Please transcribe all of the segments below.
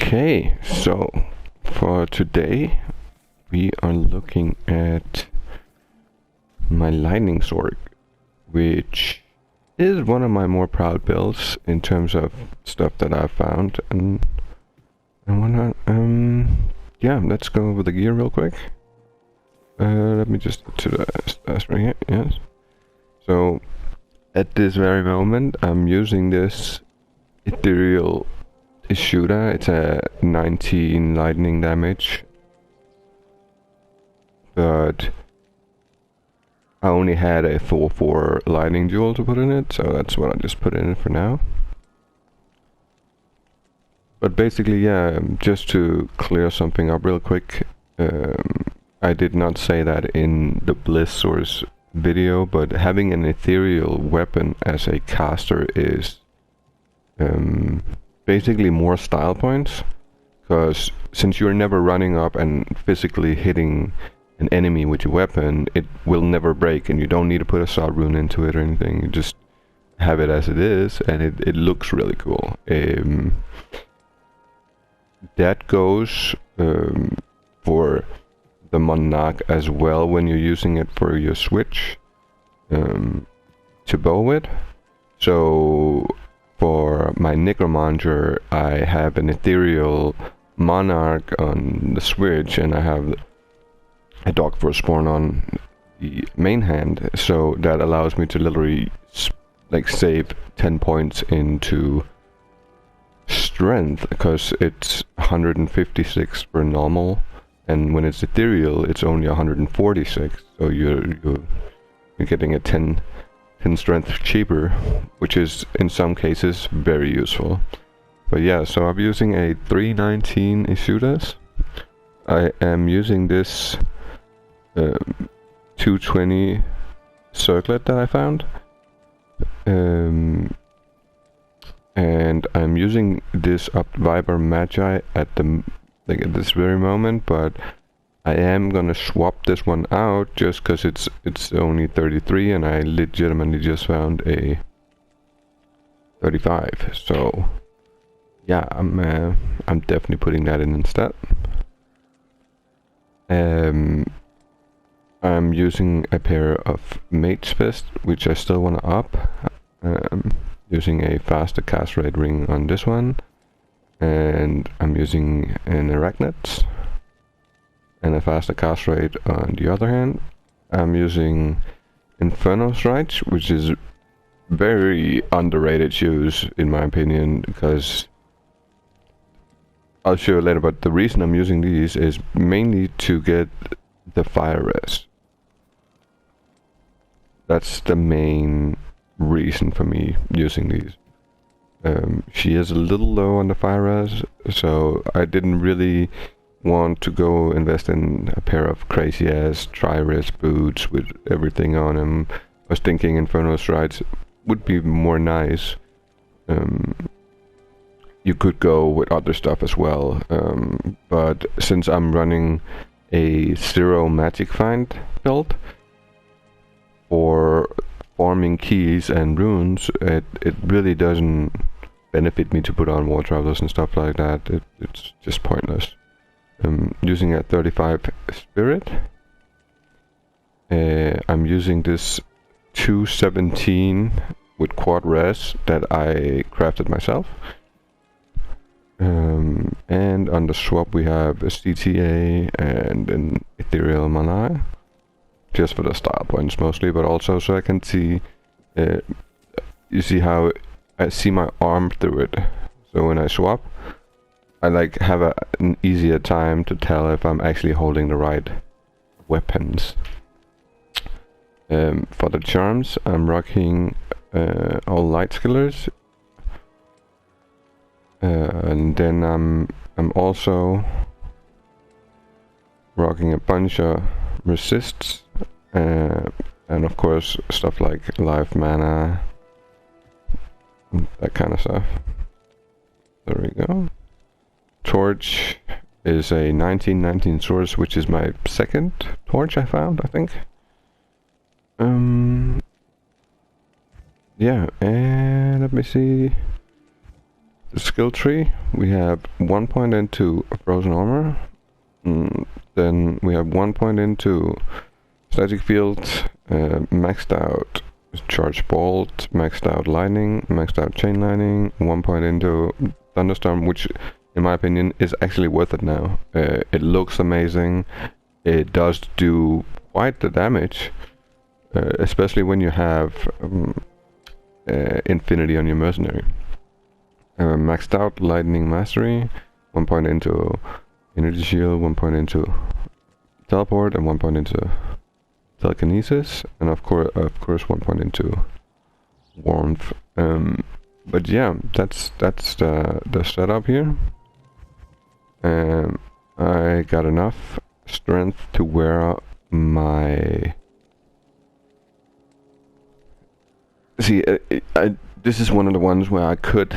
Okay, so for today we are looking at my lightning Sorc, which is one of my more proud builds in terms of stuff that I've found, and I wanna yeah, let's go over the gear real quick. Let me just to the stats right here. Yes. So at this very moment I'm using this ethereal shooter. It's a 19 lightning damage, but I only had a 4/4 lightning jewel to put in it, so that's what I just put in it for now. But basically, yeah, just to clear something up real quick, I did not say that in the Bliss Source video, but having an ethereal weapon as a caster is basically more style points, because since you're never running up and physically hitting an enemy with your weapon, it will never break, and you don't need to put a salt rune into it or anything. You just have it as it is, and it looks really cool. That goes for the Monarch as well when you're using it for your switch to bow with. So for my Necromancer, I have an ethereal Monarch on the switch, and I have a Dog for a Spawn on the main hand, so that allows me to literally like save 10 points into strength, because it's 156 for normal, and when it's ethereal it's only 146, so you're getting a 10 strength cheaper, which is in some cases very useful. But yeah, so I'm using a 319 Ishudas. I am using this 220 circlet that I found, and I'm using this up Viper Magi at this very moment, but I am gonna swap this one out just because it's only 33, and I legitimately just found a 35. So yeah, I'm definitely putting that in instead. I'm using a pair of Mage's Fist, which I still want to up. Using a faster cast rate ring on this one, and I'm using an Arachnid and a faster cast rate on the other hand. I'm using Inferno Strikes, which is very underrated shoes in my opinion, because I'll show you later, but the reason I'm using these is mainly to get the fire res. That's the main reason for me using these. She is a little low on the fire res, so I didn't really want to go invest in a pair of crazy ass tri-res boots with everything on them. I was thinking Inferno Strides would be more nice. You could go with other stuff as well, but since I'm running a 0 magic find build for farming keys and runes, it really doesn't benefit me to put on War Travelers and stuff like that. It's just pointless. Using a 35 spirit. I'm using this 217 with quad res that I crafted myself. And on the swap we have a CTA and an ethereal mana, just for the style points mostly, but also so I can see, you see how I see my arm through it. So when I swap, I like have an easier time to tell if I'm actually holding the right weapons. For the charms, I'm rocking all light skillers, and then I'm also rocking a bunch of resists, and of course stuff like life mana, that kind of stuff. There we go. Torch is a 1919 source, which is my second torch I found, I think. Yeah, and let me see. the skill tree, we have 1 point into frozen armor. Then we have 1 point into static field, maxed out charge bolt, maxed out lightning, maxed out chain lightning, 1 point into thunderstorm, which in my opinion is actually worth it now. It looks amazing. It does do quite the damage, especially when you have infinity on your mercenary. Maxed out lightning mastery, 1 point into energy shield, 1 point into teleport, and 1 point into telekinesis, and of course 1 point into warmth. But yeah, that's the setup here. I got enough strength to wear my... See, this is one of the ones where I could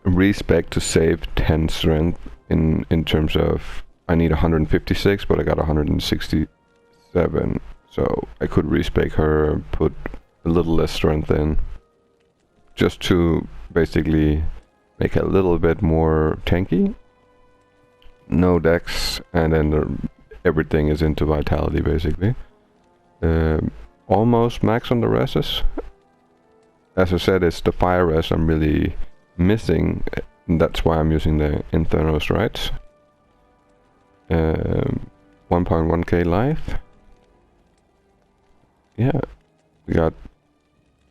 respec to save 10 strength in terms of I need 156, but I got 167, so I could respec her, put a little less strength in, just to basically make it a little bit more tanky. No dex, and then everything is into vitality basically. Almost max on the reses. As I said, it's the fire res I'm really missing, and that's why I'm using the Inferno Strides. 1.1k life. Yeah, we got...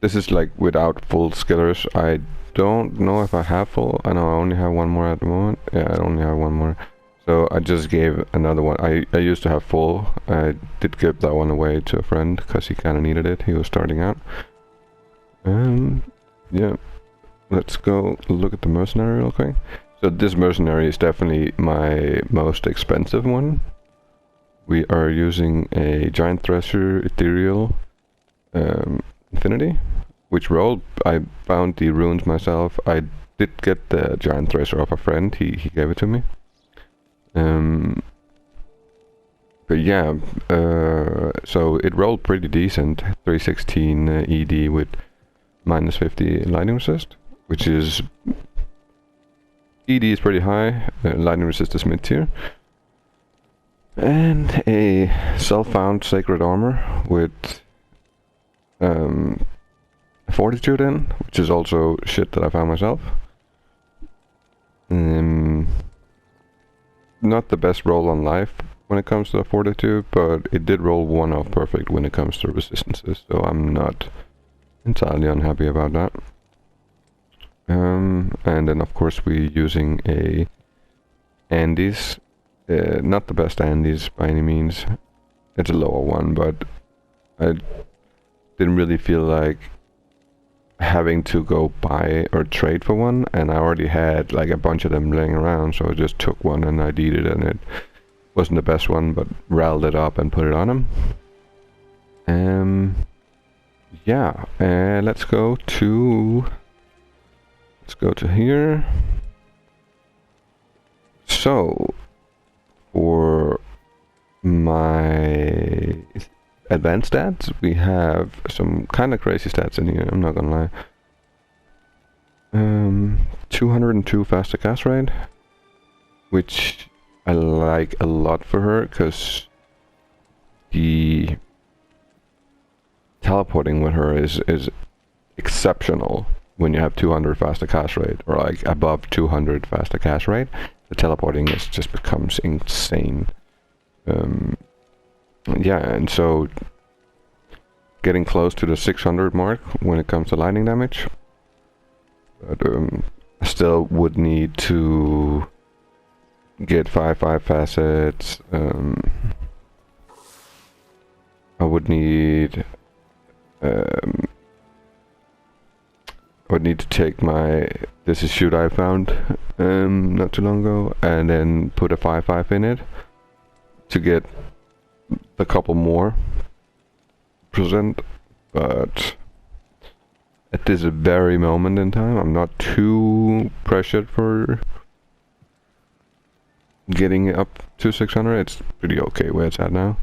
This is like without full skillers. I don't know if I have full. I know I only have one more at the moment. Yeah, I only have one more. So I just gave another one. I used to have full. I did give that one away to a friend because he kind of needed it. He was starting out. Yeah. Let's go look at the mercenary real quick. So this mercenary is definitely my most expensive one. We are using a Giant Thresher Ethereal Infinity, which rolled. I found the runes myself. I did get the Giant Thresher off a friend. He gave it to me. But yeah, so it rolled pretty decent. 316 ED with minus 50 lightning resist, which is... ED is pretty high, lightning resist is mid tier. And a self-found sacred armor with fortitude in, which is also shit that I found myself. Not the best roll on life when it comes to the fortitude, but it did roll 1 off perfect when it comes to resistances, so I'm not entirely unhappy about that. And then of course we're using a Andes. Not the best Andes by any means. It's a lower one, but I didn't really feel like having to go buy or trade for one, and I already had like a bunch of them laying around, so I just took one and I did it, and it wasn't the best one, but riled it up and put it on him. Yeah, let's go to here. So for my advanced stats, we have some kind of crazy stats in here, I'm not gonna lie. 202 faster cast rate, which I like a lot for her, because the teleporting with her is exceptional. When you have 200 faster cast rate, or like above 200 faster cast rate, the teleporting just becomes insane. Yeah, and so getting close to the 600 mark when it comes to lightning damage, but I still would need to get 5 facets. I would need to take my this is shoot I found not too long ago, and then put a 5/5 in it to get a couple more %, but at this very moment in time I'm not too pressured for getting it up to 600. It's pretty okay where it's at now.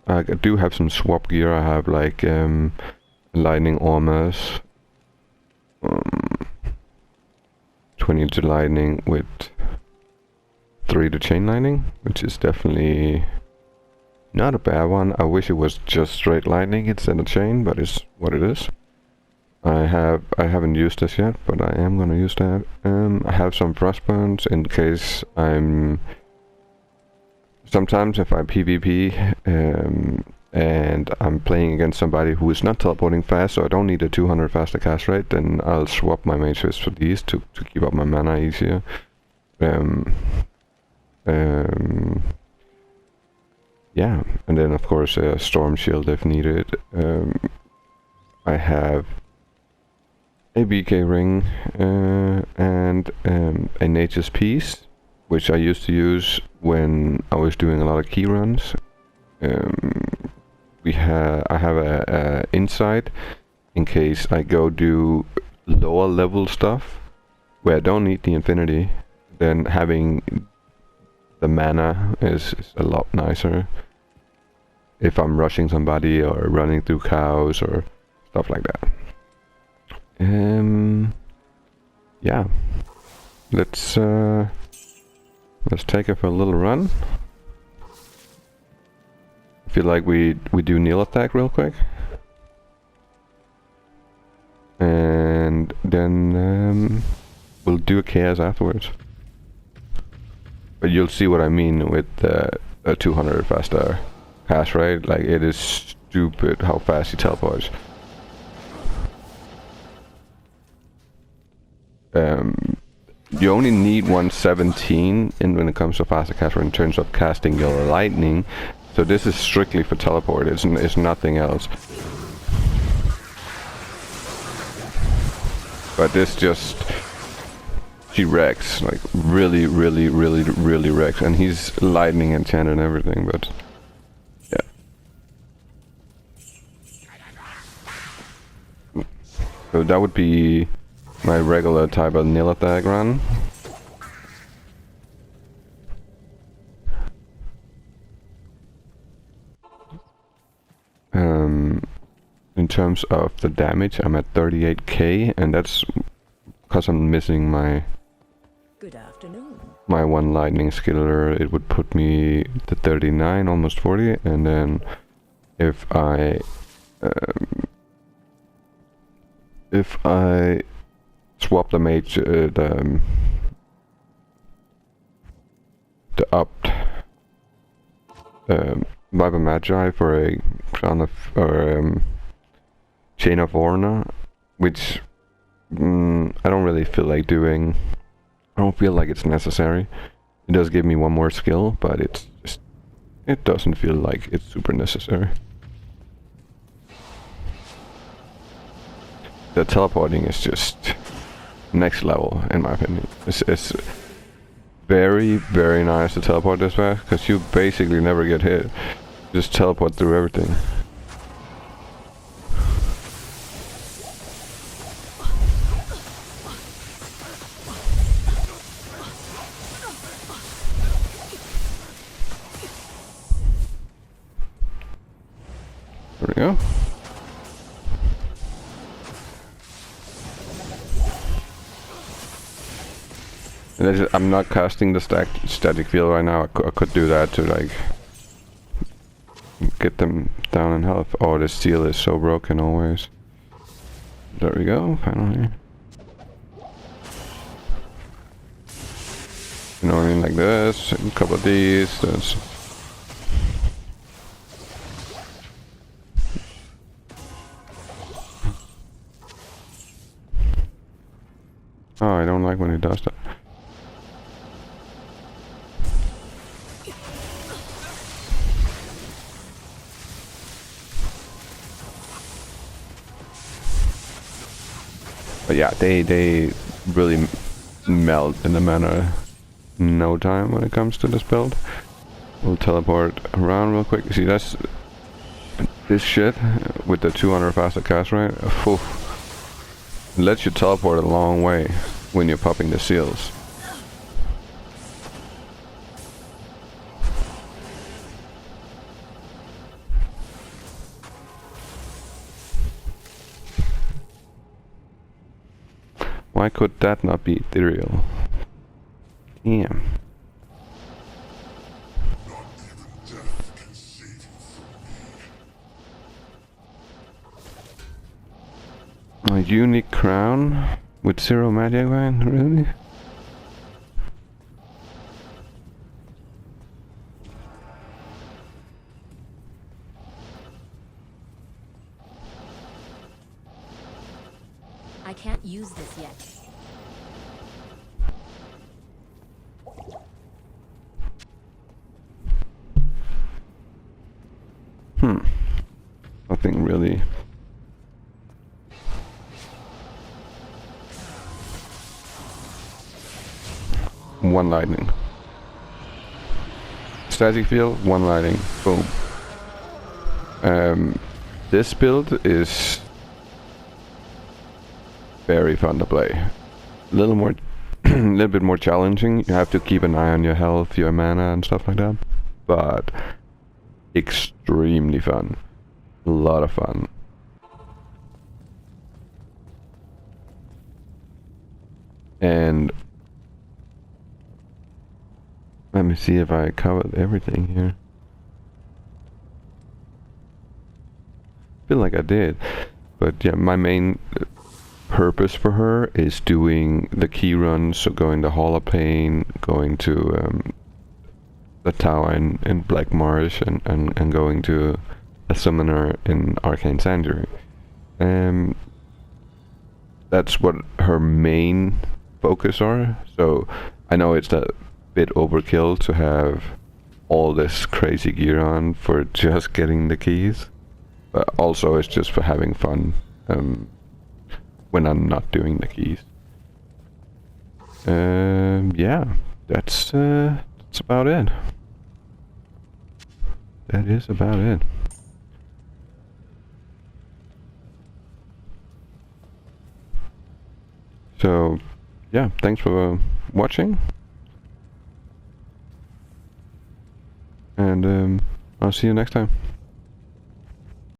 I do have some swap gear. I have like lightning armors, 20 to lightning with 3 to chain lightning, which is definitely not a bad one. I wish it was just straight lightning instead of chain, but it's what it is. I haven't used this yet, but I am gonna use that. I have some frost burns in case sometimes if I PvP and I'm playing against somebody who is not teleporting fast, so I don't need a 200 faster cast rate, then I'll swap my mage fists for these to keep up my mana easier. Yeah, and then of course a storm shield if needed. I have a BK ring and a nature's piece, which I used to use when I was doing a lot of key runs. I have a insight in case I go do lower level stuff where I don't need the infinity. Then having the mana is a lot nicer if I'm rushing somebody or running through cows or stuff like that. Yeah, let's take it for a little run. I feel like we do kneel attack real quick, and then we'll do a chaos afterwards. But you'll see what I mean with a 200 faster cast rate. Like, it is stupid how fast he teleports. You only need 117 when it comes to faster cast rate in terms of casting your lightning. So this is strictly for teleport. It's nothing else. But this just, he wrecks, like really wrecks, and he's lightning enchanted and everything. But yeah. So that would be my regular type of nil attack run. In terms of the damage, I'm at 38k, and that's because I'm missing my my one lightning skiller. It would put me to 39, almost 40, and then if I swap the mage, the upped Viper Magi for a crown of chain of honor, which I don't really feel like doing. I don't feel like it's necessary. It does give me one more skill, but it doesn't feel like it's super necessary. The teleporting is just next level in my opinion. It's very nice to teleport this way, because you basically never get hit. Just teleport through everything. There we go. I'm not casting the static field right now. I could do that to like get them down in health. Oh, the steel is so broken always. There we go, finally. You know what I mean, like this, a couple of these, this. Oh, I don't like when he does that. But yeah, they really melt in a matter no time when it comes to this build. We'll teleport around real quick. See, that's this shit with the 200 faster cast rate. It lets you teleport a long way when you're popping the seals. Why could that not be ethereal? Damn. A unique crown with 0 magic wine? Really? I can't use this yet. Nothing really. One lightning. Static field, one lightning. Boom. This build is very fun to play. A little more, a little bit more challenging. You have to keep an eye on your health, your mana, and stuff like that. But extremely fun. A lot of fun. And let me see if I covered everything here. Feel like I did, but yeah, my main purpose for her is doing the key runs, so going to Hall of Pain, going to the tower in Black Marsh, and going to a summoner in Arcane Sanctuary. That's what her main focus are. So I know it's a bit overkill to have all this crazy gear on for just getting the keys, but also it's just for having fun when I'm not doing the keys. Yeah, that's about it. That is about it. So, yeah, thanks for watching. And I'll see you next time.